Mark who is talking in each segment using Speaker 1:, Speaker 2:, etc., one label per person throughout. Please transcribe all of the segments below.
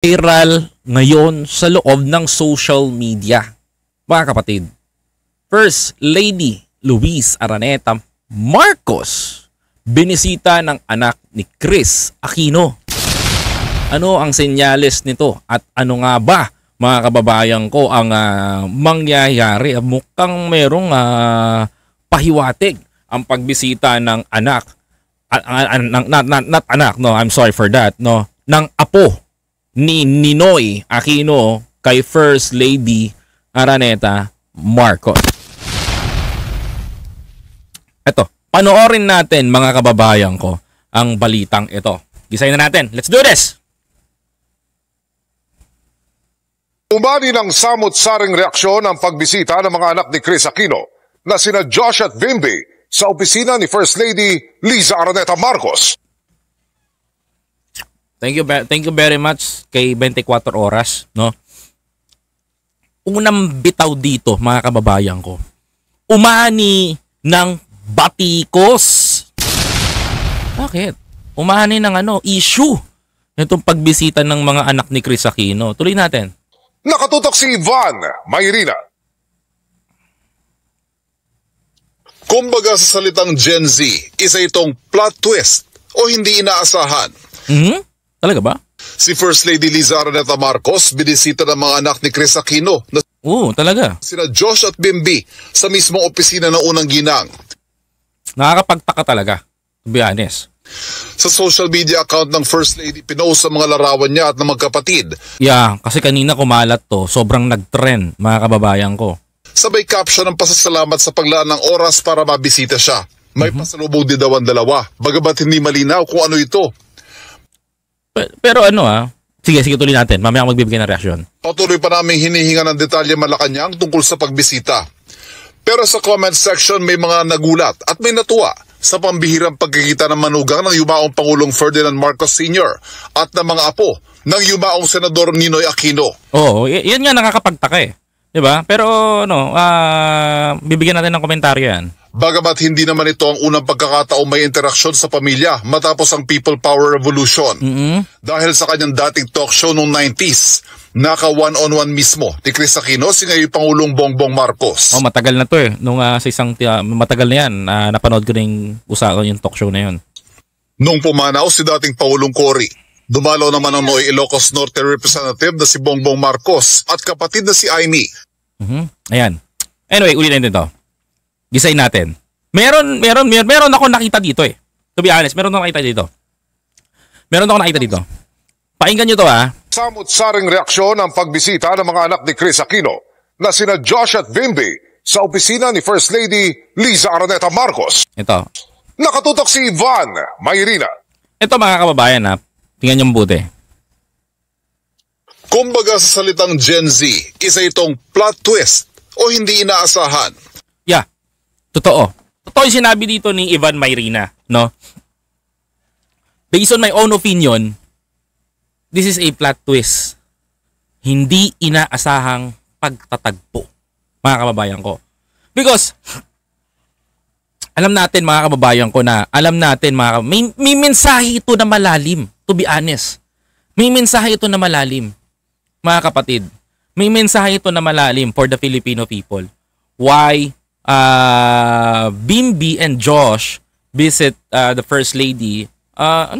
Speaker 1: Viral ngayon sa loob ng social media. Mga kapatid, First Lady Luis Araneta Marcos binisita ng anak ni Kris Aquino. Ano ang senyales nito at ano nga ba, mga kababayan ko, ang mangyayari? Mukhang merong pahiwatig ang pagbisita ng anak, not anak, no, I'm sorry for that, no, ng apo ni Ninoy Aquino kay First Lady Araneta Marcos. Ito, panoorin natin, mga kababayan ko, ang balitang ito. Gisayin na natin. Let's do this!
Speaker 2: Umani ng samot-saring reaksyon ang pagbisita ng mga anak ni Kris Aquino na sina Josh at Bimby sa opisina ni First Lady Liza Araneta Marcos.
Speaker 1: Thank you very much kay 24 Oras, no? Unang bitaw dito, mga kababayan ko, umani ng batikos. Bakit? Umani ng issue itong pagbisita ng mga anak ni Kris Aquino. Tuloy natin.
Speaker 2: Nakatutok si Ivan Mayrina.
Speaker 3: Kumbaga sa salitang Gen Z, isa itong plot twist o hindi inaasahan.
Speaker 1: Talaga ba?
Speaker 3: Si First Lady Liza Araneta Marcos binisita ng mga anak ni Kris Aquino na
Speaker 1: talaga.
Speaker 3: sina Josh at Bimby sa mismong opisina ng unang ginang.
Speaker 1: Nakakapagtaka talaga, to be honest.
Speaker 3: Sa social media account ng First Lady, pinost ang mga larawan niya at ng magkapatid.
Speaker 1: Yeah, kasi kanina kumalat to, sobrang nag-trend, mga kababayan ko.
Speaker 3: Sabay caption ng pasasalamat sa paglaan ng oras para mabisita siya. May pasalubong din daw ang dalawa, bagamat hindi malinaw kung ano ito.
Speaker 1: Pero sige tuloy natin, mamaya ako magbibigay ng reaksyon.
Speaker 3: Patuloy pa namin hinihinga ng detalye Malacanang tungkol sa pagbisita. Pero sa comment section may mga nagulat at may natuwa sa pambihirang pagkikita ng manugang ng yumaong Pangulong Ferdinand Marcos Sr. at ng mga apo ng yumaong Senador Ninoy Aquino.
Speaker 1: Oo, yan nga nakakapagtaka eh. Diba? Pero bibigyan natin ng komentaryo yan.
Speaker 3: Bagamat hindi naman ito ang unang pagkakataong may interaksyon sa pamilya matapos ang People Power Revolution. Dahil sa kanyang dating talk show noong 90s, naka one-on-one mismo ni Kris Aquino si ngayon Pangulong Bongbong Marcos.
Speaker 1: Matagal na to eh. Nung sa isang matagal na yan, napanood ko rin yung talk show na yun.
Speaker 3: Nung pumanaw si dating Pangulong Cory, dumalaw naman ang Noy Ilocos Norte representative na si Bongbong Marcos at kapatid na si Aimee.
Speaker 1: Ayan. Anyway, ulitin natin to. Gisayin natin. Meron ako nakita dito eh. To be honest, meron ako nakita dito. Pakinggan nyo to
Speaker 2: Samot-saring reaksyon ang pagbisita ng mga anak ni Kris Aquino na sina Josh at Bimby sa opisina ni First Lady Liza Araneta Marcos.
Speaker 1: Ito.
Speaker 2: Nakatutok si Ivan Mayrina.
Speaker 1: Ito, mga kababayan tingnan nyo mabuti.
Speaker 3: Kumbaga sa salitang Gen Z, isa itong plot twist o hindi inaasahan.
Speaker 1: Yeah. Totoo yung sinabi dito ni Ivan Mayrina, no? Based on my own opinion, this is a plot twist. Hindi inaasahang pagtatagpo, mga kababayan ko. Because alam natin, mga kababayan ko, may mensahe ito na malalim, to be honest. May mensahe ito na malalim, mga kapatid. May mensahe ito na malalim for the Filipino people. Why Bimby and Josh visit the First Lady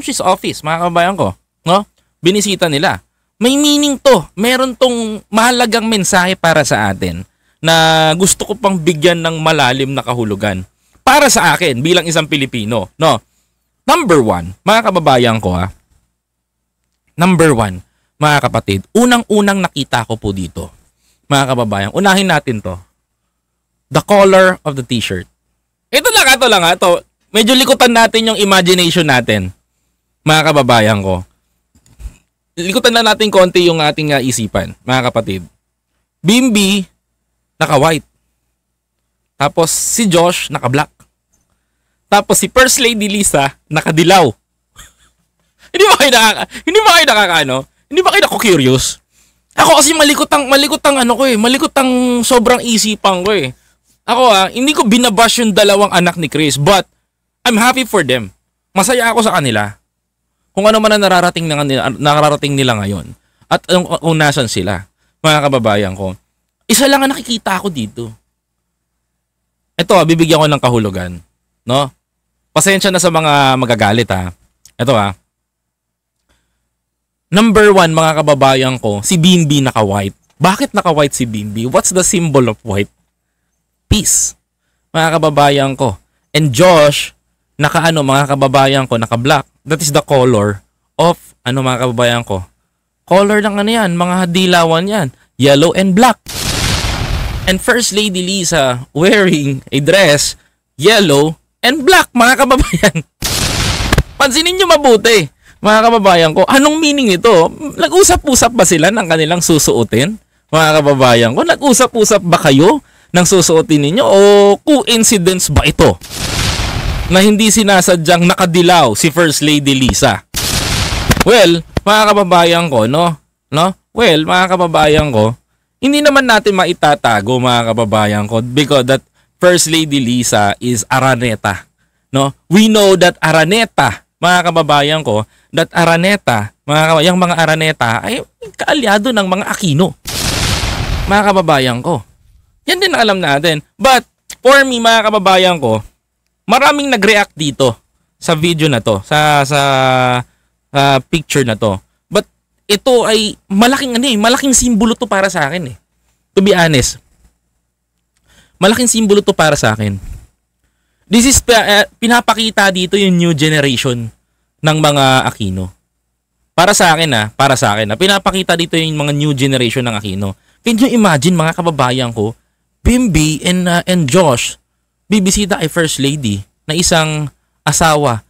Speaker 1: she's office, mga kababayan ko, no? Binisita nila. May meaning to. Meron tong mahalagang mensahe para sa atin na gusto ko pang bigyan ng malalim na kahulugan para sa akin bilang isang Pilipino, no? Number one, mga kababayan ko Number one, mga kapatid, unang-unang nakita ko po dito, mga kababayan, unahin natin to. The color of the t-shirt. Ito lang. Medyo likutan natin yung imagination natin, mga kababayan ko. Likutan na natin konti yung ating isipan, mga kapatid. Bimby, naka-white. Tapos si Josh, naka-black. Tapos si First Lady Liza, naka-dilaw. Hindi ba kayo nako-curious? Ako kasi malikotang sobrang isipan ko eh. Ako hindi ko binabash yung dalawang anak ni Kris, but I'm happy for them. Masaya ako sa kanila. Kung ano man ang nararating nila ngayon. At kung nasan sila, mga kababayan ko. Isa lang ang nakikita ko dito. Ito, bibigyan ko ng kahulugan. No? Pasensya na sa mga magagalit, ha. Ito, ha. Number 1, mga kababayan ko, si Bimbi naka-white. Bakit naka-white si Bimbi? What's the symbol of white? Peace. Mga kababayan ko. And Josh, mga kababayan ko, naka-black. That is the color of, mga kababayan ko. Color ng yan, mga dilawan yan. Yellow and black. And First Lady Liza wearing a dress, yellow and black, mga kababayan. Pansinin nyo mabuti, mga kababayan ko. Anong meaning ito? Nag-usap-usap ba sila ng kanilang susuotin? Mga kababayan ko, nag-usap-usap ba kayo ng susuotin ninyo? O coincidence ba ito? Na hindi sinasadyang nakadilaw si First Lady Liza. Well, mga kababayan ko, no? Well, mga kababayan ko, hindi naman natin maitatago, mga kababayan ko, because that First Lady Liza is Araneta. No? We know that Araneta, mga kababayan ko, yung mga Araneta ay kaalyado ng mga Aquino. Mga kababayan ko. Yan din ang alam natin. But, for me, mga kababayan ko, maraming nag-react dito sa video na to, sa picture na to. But ito ay malaking simbolo to para sa akin eh. To be honest. Malaking simbolo to para sa akin. This is pinapakita dito yung new generation ng mga Aquino. Para sa akin pinapakita dito yung mga new generation ng Aquino. Can you imagine, mga kababayan ko, Bimbi and Josh bibisita ay First Lady na isang asawa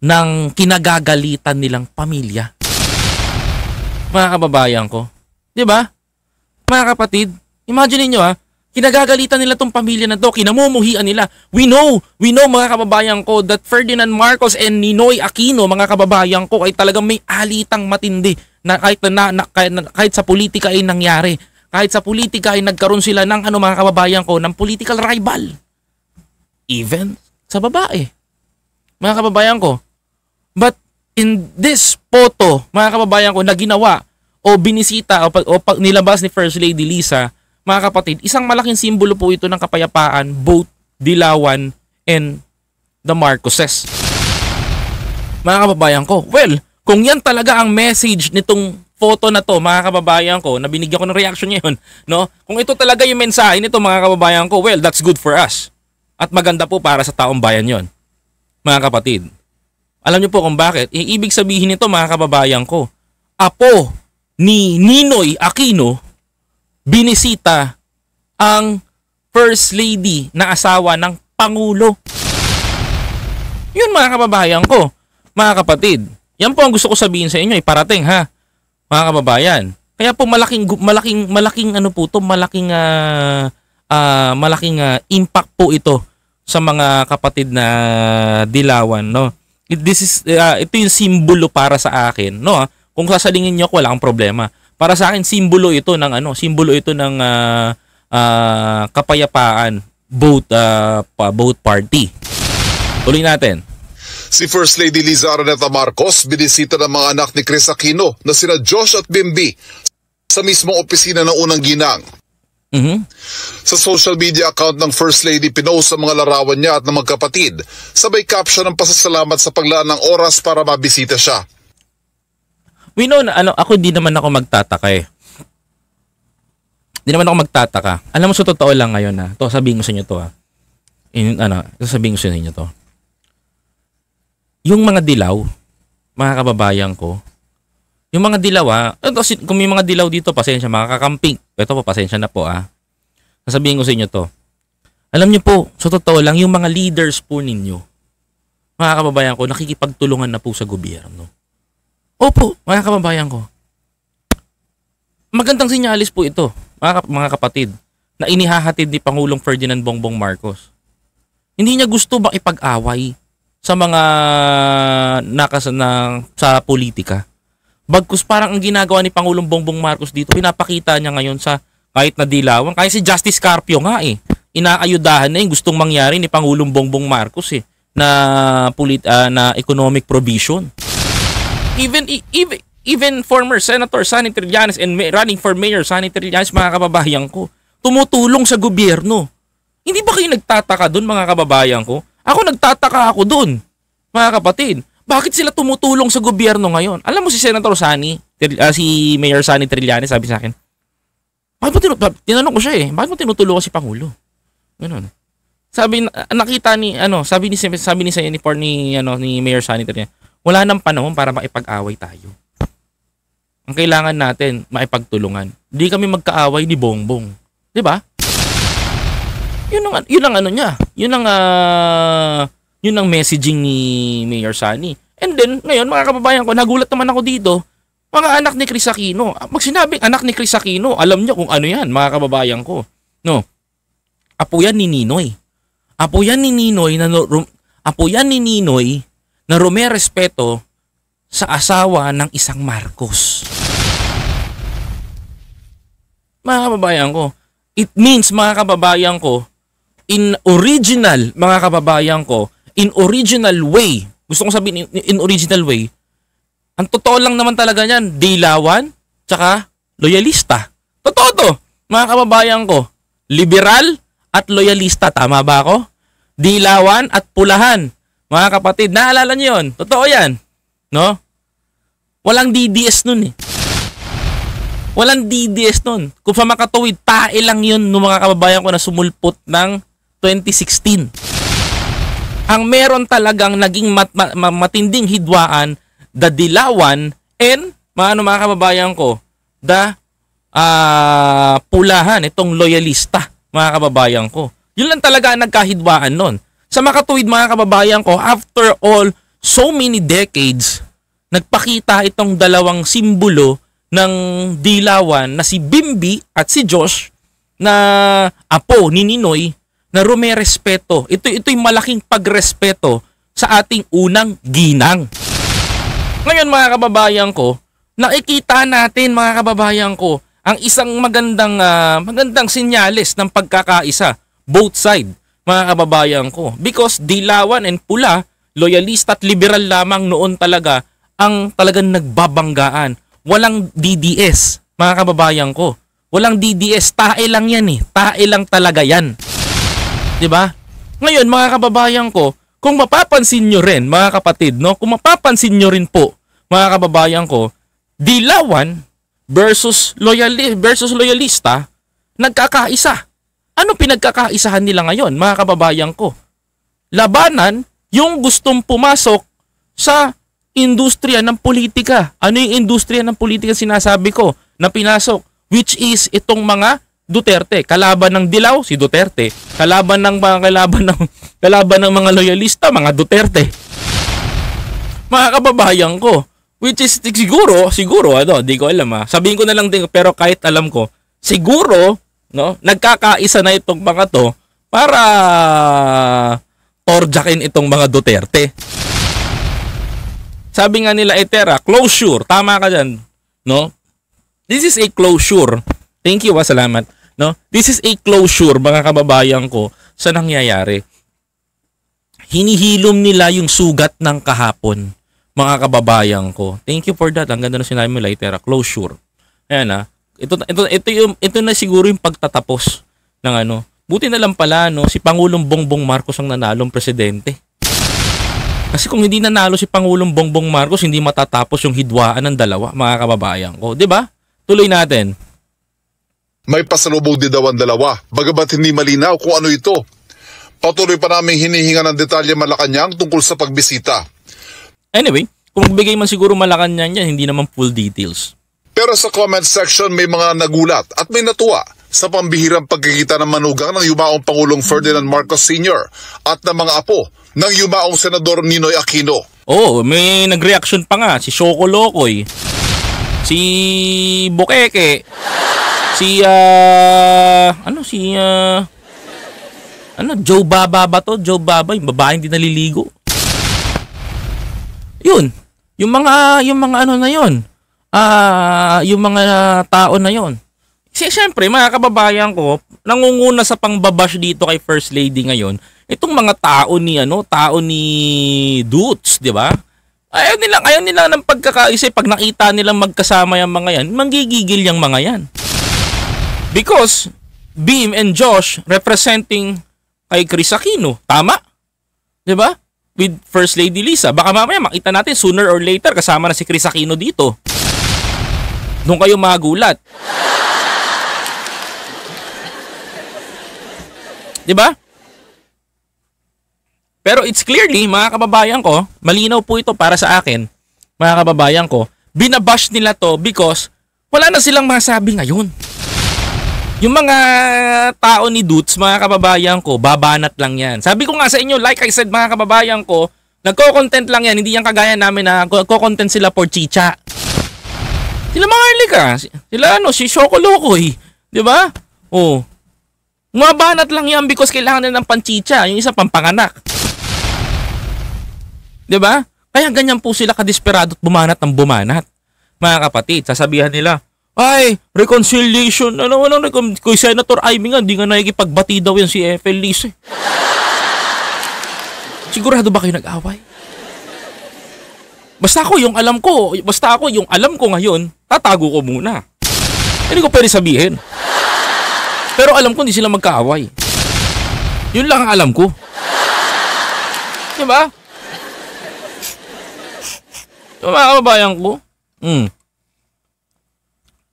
Speaker 1: ng kinagagalitan nilang pamilya. Mga kababayan ko. 'Di ba? Mga kapatid, imagine niyo kinagagalitan nila tong pamilya na to, kinamumuhian nila. We know mga kababayan ko that Ferdinand Marcos and Ninoy Aquino, mga kababayan ko, ay talagang may alitang matindi na kahit sa politika ay nangyari. Kahit sa politika ay nagkaroon sila ng mga kababayan ko, ng political rival. Even sa babae. Mga kababayan ko. But in this photo, mga kababayan ko, na ginawa o binisita o nilabas ni First Lady Liza, mga kapatid, isang malaking simbolo po ito ng kapayapaan, both Dilawan and the Marcoses. Mga kababayan ko, well, kung yan talaga ang message nitong photo na to, mga kababayan ko, na binigyan ko ng reaction ngayon, no? Kung ito talaga yung mensahe nito, mga kababayan ko, well, that's good for us. At maganda po para sa taong bayan yon, mga kapatid. Alam niyo po kung bakit? Ibig sabihin nito, mga kababayan ko, apo ni Ninoy Aquino binisita ang First Lady na asawa ng Pangulo. Yun, mga kababayan ko, mga kapatid. Yan po ang gusto ko sabihin sa inyo, iparating ha, mga kababayan. Kaya po malaking impact po ito sa mga kapatid na Dilawan, no? Ito yung simbolo para sa akin, no? Kung sasalingin niyo ako, wala akong problema. Para sa akin, simbolo ito ng kapayapaan, both party. Tuloy natin.
Speaker 3: Si First Lady Liza Araneta Marcos binisita ng mga anak ni Chris Aquino na sina Josh at Bimbi sa mismong opisina ng unang ginang. Sa social media account ng First Lady, pinost ang mga larawan niya at ng magkapatid, sabay caption ng pasasalamat sa paglaan ng oras para mabisita siya.
Speaker 1: We know na ako di naman ako magtataka eh. Di naman ako magtataka. Alam mo, sa totoo lang ngayon na, to sabihin ko sa inyo to sasabihin ko sa inyo to. Yung mga dilaw, mga kababayan ko, yung mga dilaw kung may mga dilaw dito, pasensya, mga kakamping. Ito po, pasensya na po Sasabihin ko sa inyo to. Alam niyo po, sa totoo lang, yung mga leaders po ninyo, mga kababayan ko, nakikipagtulungan na po sa gobyerno. Opo, mga kababayan ko. Magandang sinyalis po ito, mga kapatid, na inihahatid ni Pangulong Ferdinand Bongbong Marcos. Hindi niya gusto bang ipag-away sa mga sa politika. Bagkus parang ang ginagawa ni Pangulong Bongbong Marcos dito, pinapakita niya ngayon sa kahit na Dilawan, kahit si Justice Carpio nga inaayudahan na yung gustong mangyari ni Pangulong Bongbong Marcos na economic provision. even former Senator Sonny Trillanes and running for Mayor Sonny Trillanes, mga kababayan ko, tumutulong sa gobyerno. Hindi ba kayo nagtataka doon, mga kababayan ko? Ako nagtataka ako doon, mga kapatid. Bakit sila tumutulong sa gobyerno ngayon? Alam mo si Senator Sonny, si Mayor Sonny Trillanes, sabi sa akin, tinanong ko siya bakit mo tinutulungan si Pangulo? Ganun. Sabi ni Senator ni Mayor Sonny Trillanes, wala nang panahon para makipag-away tayo. Ang kailangan natin makipagtulungan. Hindi kami magkaaway ni Bongbong, 'di ba? Yun ang ano niya. Yun ang messaging ni Mayor Sonny. And then, ngayon, mga kababayan ko, nagulat naman ako dito, mga anak ni Chris Aquino. Pag sinabing anak ni Chris Aquino, alam niyo kung ano yan, mga kababayan ko. No? Apo yan ni Ninoy. Apo yan ni Ninoy na rumerespeto sa asawa ng isang Marcos. Mga kababayan ko, it means, mga kababayan ko, in original way, gusto kong sabihin in original way, ang totoo lang naman talaga niyan, dilawan, tsaka loyalista. Totoo to, mga kababayan ko. Liberal at loyalista, tama ba ako? Dilawan at pulahan. Mga kapatid, naalala niyo yun? Totoo yan. No? Walang DDS nun eh. Walang DDS nun. Kung sa makatuwid, tae lang yun ng mga kababayan ko na sumulpot ng 2016. Ang meron talagang naging matinding hidwaan, the dilawan, and mga kababayan ko, the pulahan, itong loyalista, mga kababayan ko. Yun lang talaga ang nagkahidwaan nun. Sa makatuwid, mga kababayan ko, after all, so many decades, nagpakita itong dalawang simbolo ng dilawan na si Bimbi at si Josh na apo ni Ninoy na rumerespeto. Ito'y malaking pagrespeto sa ating unang ginang. Ngayon, mga kababayan ko, nakikita natin, mga kababayan ko, ang isang magandang senyales ng pagkakaisa, both side, mga kababayan ko. Because dilawan and pula, loyalista at liberal lamang noon talaga ang talagang nagbabanggaan. Walang DDS, mga kababayan ko. Walang DDS, tae lang yan eh. Tae lang talaga yan. 'Di ba? Ngayon, mga kababayan ko, kung mapapansin nyo rin, mga kapatid, no? Kung mapapansin nyo rin po, mga kababayan ko, dilawan versus loyalista, nagkakaisa. Ano pinagkakaisahan nila ngayon, mga kababayan ko? Labanan yung gustong pumasok sa industriya ng politika. Ano yung industriya ng politika sinasabi ko na pinasok? Which is itong mga Duterte. Kalaban ng dilaw, si Duterte. Kalaban ng mga loyalista, mga Duterte. Mga kababayan ko, which is siguro, di ko alam sabihin ko na lang din, pero kahit alam ko, siguro, no, nagkakaisa na itong mga to para torjakin itong mga Duterte. Sabi nga nila, Etera, closure. Tama ka dyan, no? This is a closure. Thank you, salamat. No? This is a closure, mga kababayan ko, sa nangyayari. Hinihilom nila yung sugat ng kahapon, mga kababayan ko. Thank you for that. Ang ganda na sinabi mo, Etera, closure. Ayan ito na siguro yung pagtatapos ng ano. Buti na lang pala, no, si Pangulong Bongbong Marcos ang nanalong presidente. Kasi kung hindi nanalo si Pangulong Bongbong Marcos, hindi matatapos yung hidwaan ng dalawa, mga kababayan ko. 'Di ba? Tuloy natin.
Speaker 3: May pasalubong din daw ang dalawa, bagamat hindi malinaw kung ano ito. Patuloy pa namin hinihinga ng detalye Malacanang tungkol sa pagbisita.
Speaker 1: Anyway, kung magbigay man siguro Malacanang yan, hindi naman full details.
Speaker 3: Pero sa comment section may mga nagulat at may natuwa sa pambihirang pagkikita ng manugang ng yumaong Pangulong Ferdinand Marcos Sr. at ng mga apo ng yumaong Senador Ninoy Aquino.
Speaker 1: Oh, may nag-reaction pa nga, si Shoko Lokoy, si Bukeke, Joe Baba ba to? Joe Baba, yung babaeng di naliligo. Yun, yung mga ano na yun, yung mga tao na yun. Siyempre, mga kababayan ko, nangunguna sa pangbabash dito kay First Lady ngayon, itong mga tao ni Dutz, di ba? Ayaw nila ng pagkakaisa. Pag nakita nilang magkasama yung mga yan, manggigigil yung mga yan. Because Beam and Josh representing kay Chris Aquino. Tama? Diba? With First Lady Liza. Baka mamaya makita natin sooner or later kasama na si Chris Aquino dito. Doon kayo magulat. Diba? Pero it's clearly, mga kababayan ko, malinaw po ito para sa akin, mga kababayan ko, binabash nila to because wala na silang masabi ngayon. Yung mga tao ni Dutz, mga kababayan ko, babanat lang yan. Sabi ko nga sa inyo, like I said, mga kababayan ko, nagko-content lang yan, hindi yan kagaya namin na nagko-content sila for chicha. Sila mga Harlika, sila si Shoko Lokoy, di ba? Oh. Mabanat lang yan because kailangan nila ng panchicha, yung isa pampanganak. Diba? Kaya ganyan po sila kadesperado at bumanat ng bumanat. Mga kapatid, sasabihan nila, ay, reconciliation. Kung Senator Amy nga, di nga nakikipagbati daw yan si FL Liz. Sigurado ba kayo nag-away? Basta ako yung alam ko ngayon, tatago ko muna. Hindi ko pwede sabihin. Pero alam ko hindi sila magkaaway. Yun lang ang alam ko. Diba? Mga kababayan ko.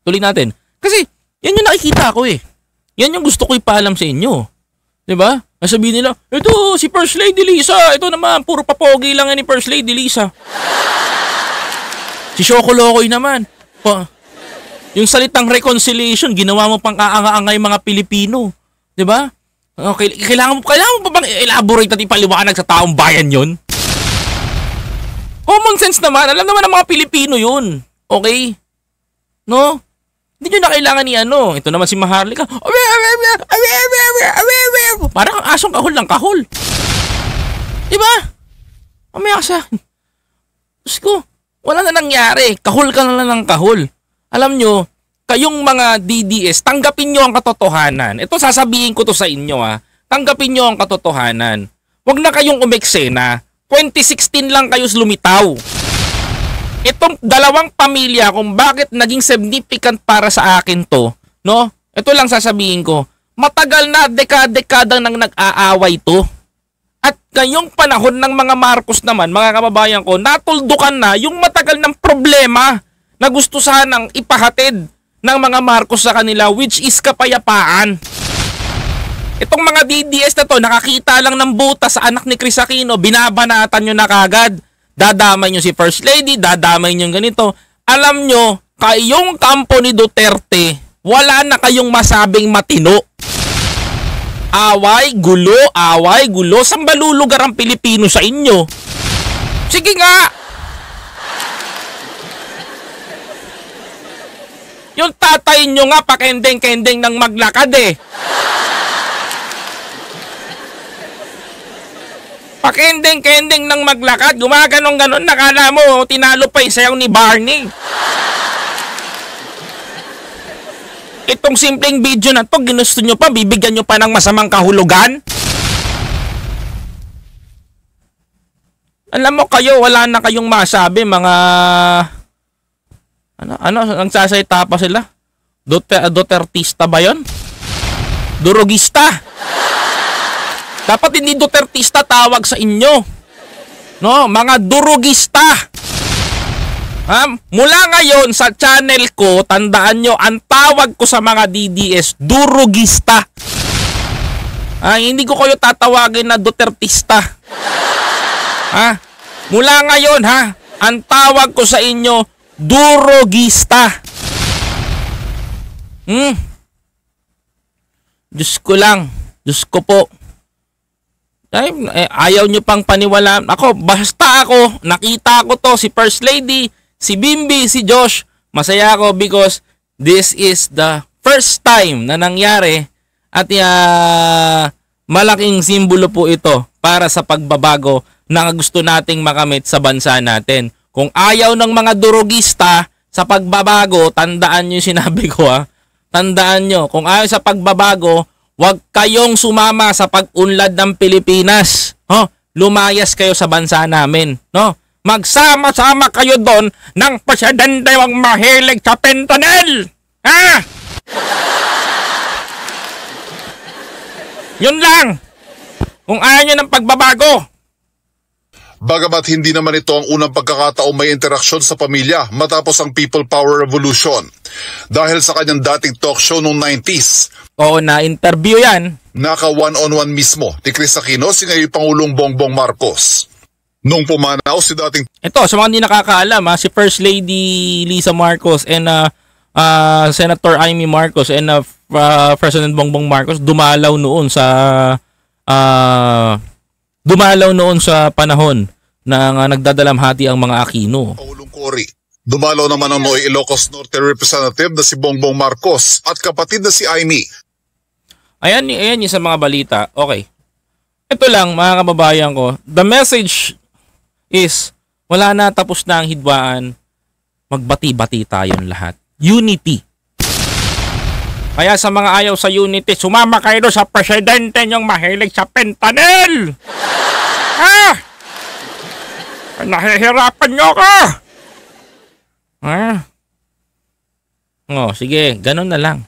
Speaker 1: Tuloy natin. Kasi, yan yung nakikita ko eh. Yan yung gusto ko ipaalam sa inyo. Diba? Sabihin nila, ito si First Lady Liza. Ito naman, puro papogi lang yan ni First Lady Liza. Si Shoko Lokoy naman. Yung salitang reconciliation, ginawa mo pang kaanga-angay mga Pilipino. Diba? Okay, kailangan mo pa bang elaborate at ipaliwanag sa taong bayan yon? Common sense naman. Alam naman ng mga Pilipino yun. Okay? No? Hindi nyo na kailangan ni ano. Ito naman si Maharlika. Parang asong kahol ng kahol. Diba? Mamaya sa akin. Diyos ko, wala na nangyari. Kahol ka na lang ng kahol. Alam nyo, kayong mga DDS, tanggapin nyo ang katotohanan. Ito sasabihin ko to sa inyo Tanggapin nyo ang katotohanan. Huwag na kayong umeksena. 2016 lang kayo lumitaw. Itong dalawang pamilya kung bakit naging significant para sa akin to, no? Ito lang sasabihin ko. Matagal na dekada-dekada nang nag-aaway to. At ngayong panahon ng mga Marcos naman, mga kababayan ko, natuldukan na yung matagal ng problema na gusto sanang ipahatid ng mga Marcos sa kanila, which is kapayapaan. Itong mga DDS na to, nakakita lang ng butas sa anak ni Chris Aquino, binabanatan nyo na kagad. Dadamay nyo si First Lady, dadamay nyo ganito. Alam nyo, kayong kampo ni Duterte, wala na kayong masabing matino. Away, gulo. Saan ba lulugar ang Pilipino sa inyo? Sige nga! Yung tatay nyo nga, pakendeng-kendeng ng maglakad eh. Pakendeng-kendeng ng maglakad, gumaganong-ganon, nakala mo, tinalo pa yung sayaw ni Barney. Itong simpleng video na to, ginusto nyo pa, bibigyan nyo pa ng masamang kahulugan? Alam mo kayo, wala na kayong masabi, mga... Nagsasalita pa sila? Dutertista ba yun? Durugista? Dapat hindi Dutertista tawag sa inyo. No, mga durugista. Mula ngayon sa channel ko, tandaan nyo, ang tawag ko sa mga DDS, durugista. Hindi ko kayo tatawagin na Dutertista. Mula ngayon, ang tawag ko sa inyo, durugista. Diyos ko lang. Diyos ko po. Ayaw nyo pang paniwalaan. Basta ako, nakita ko to, si First Lady, si Bimby, si Josh. Masaya ako because this is the first time na nangyari at malaking simbolo po ito para sa pagbabago na gusto nating makamit sa bansa natin. Kung ayaw ng mga durugista sa pagbabago, tandaan nyo yung sinabi ko Tandaan nyo, kung ayaw sa pagbabago, huwag kayong sumama sa pag-unlad ng Pilipinas. Lumayas kayo sa bansa namin. No? Magsama-sama kayo doon ng presidente wang mahilig sa fentanyl. Ha? Yun lang. Kung ayaw nyo ng pagbabago.
Speaker 3: Bagamat hindi naman ito ang unang pagkakataong may interaksyon sa pamilya matapos ang People Power Revolution. Dahil sa kanyang dating talk show noong 90s.
Speaker 1: Oo, na-interview yan.
Speaker 3: Naka one-on-one mismo ni Chris Aquino si ngayon Pangulong Bongbong Marcos. Nung pumanaw si dating...
Speaker 1: Ito, sa mga hindi nakakaalam, si First Lady Lisa Marcos and Senator Amy Marcos and President Bongbong Marcos dumalaw noon sa panahon na nagdadalamhati ang mga Aquino.
Speaker 3: Pangulong Cory. Dumalaw naman ang Noy Ilocos Norte Representative na si Bongbong Marcos at kapatid na si Amy.
Speaker 1: Ayan yung sa mga balita. Okay. Ito lang mga kababayan ko. The message is wala na, tapos na ang hidwaan. Magbati-bati tayong lahat. Unity. Kaya sa mga ayaw sa unity, sumama kayo sa presidente niyong mahilig sa fentanyl. Ha? Nahihirapan niyo ako. Ha? Oh, sige, ganun na lang.